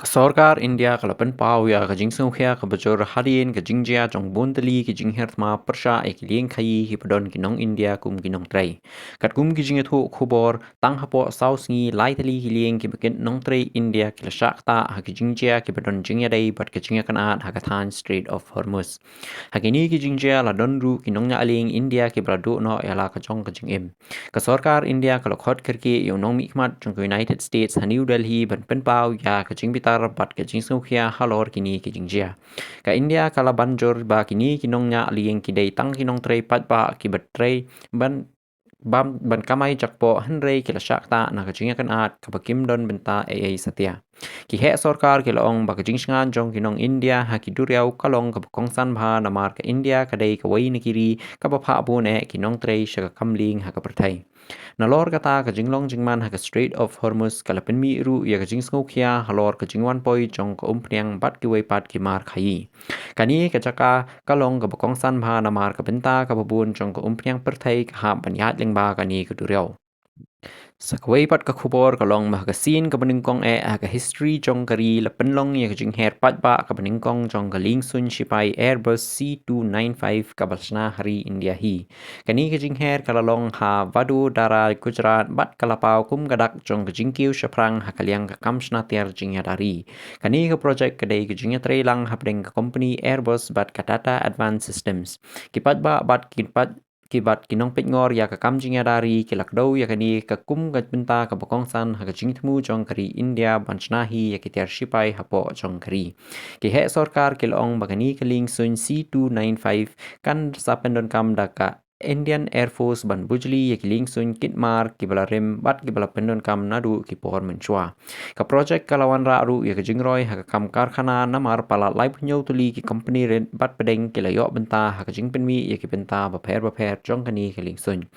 Sorkar India kalapan pau ya ka jing sungkhya ka bajor hadin ka jingjia jong bondali ki jing herthma persha ek lieng khayi hi padon ki nong India kum ki nong trai kat kum ki jing thu khubor tang hapo saus ngi lai thali hi lieng ki bekin nong trai India ki la shakta ha ki jingjia ki padon jingya dai bat ki jingya kan at ha ka than Strait of Hormuz ha ki ni ki jingjia la don ru ki nong nya aling India ki bradu no ya la ka jong ka jing em ka sorkar India ka lokhot karki yo nong mi khmat jong United States ha New Delhi ban pen pau ya ka jing bat ke jing sungkhia halor kini ki jingjia ka India kala banjor ba kini kinong nya lieng ki dei tang kinong trei pat ba ki bat trei ban ban kamai jakpo hanrei ki la shakta na ka jingya kan at ka bakim don benta ai satya ki he sorkar ki laong ba ka jing shngan jong kinong India ha ki duriau kalong ka kong san bha na mar ka India ka dei ka wai ni kiri ka ba pha bu ne kinong trei shaka kamling ha ka perthai Nalor kata ka jinglong jingman ha ka Strait of Hormuz kalapin mi ru ya ka jing sngokia halor ka jingwan poi jong ka umpriang bat ki wei pat ki mar khai. Kani ka jaka kalong ka bakong san bha na mar ka benta ka babun jong ka umpriang perthai ka ha banyat lingba kani ka duriao. Sakway pat ka khubor kalong mah ka scene ka baningkong ka history jong kari la penlong ya ka jing her pat ba ka baningkong jong ka ling sun shipai Airbus C295 ka balsna hari India hi. Kani ka jing her kalalong ha vadu dara Gujarat bat kalapau kum gadak jong ka jing kiu shaprang ha kaliang ka kamshna tiar jing ya dari. Kani ka project kadai ka jing ya trailang ha pedeng ka company Airbus bat ka Tata Advanced Systems. Kipat ba bat kipat kibat kinong pitngor ya ka kamjing ya dari kilakdo ya kani ka kum ka benta ka bokongsan ha ka jingthmu jong kari India banchnahi ya kitiar shipai hapo jong kari ki he sorkar kilong bagani kaling sun C295 kan sa pendon kam da ka Indian Air Force ban bujli ya kiling sun kitmar ki bala rem bat ki bala pendon kam nadu ki por menchua ka project kalawan ra ru ya ka jingroi ha ka kam karkhana namar pala lai phnyau tuli ki company ren bat pedeng ki layo benta ha ka jing penmi ya ki benta ba pher jong kani ki ling sun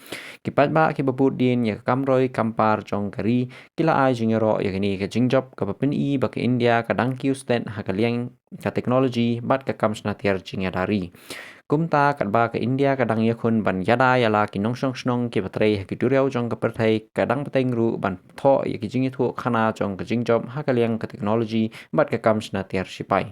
ki pat ba ki babut din ya ka kamroi kampar jong kari kila ai jingero ya kani ka jingjop ka papin i ba ka India ka dang kiu sten ha ka liang ka technology bat ka kam snatiar jingya dari kumta kat ba ka India kadang yakun ban yada yala ki nong shong shnong ki batrei ha ki duriau jong ka perthai kadang pateng ru ban tho ya ki jingi thu khana jong ka jingjom ha ka liang ka technology bat ka kam shna tiar shipai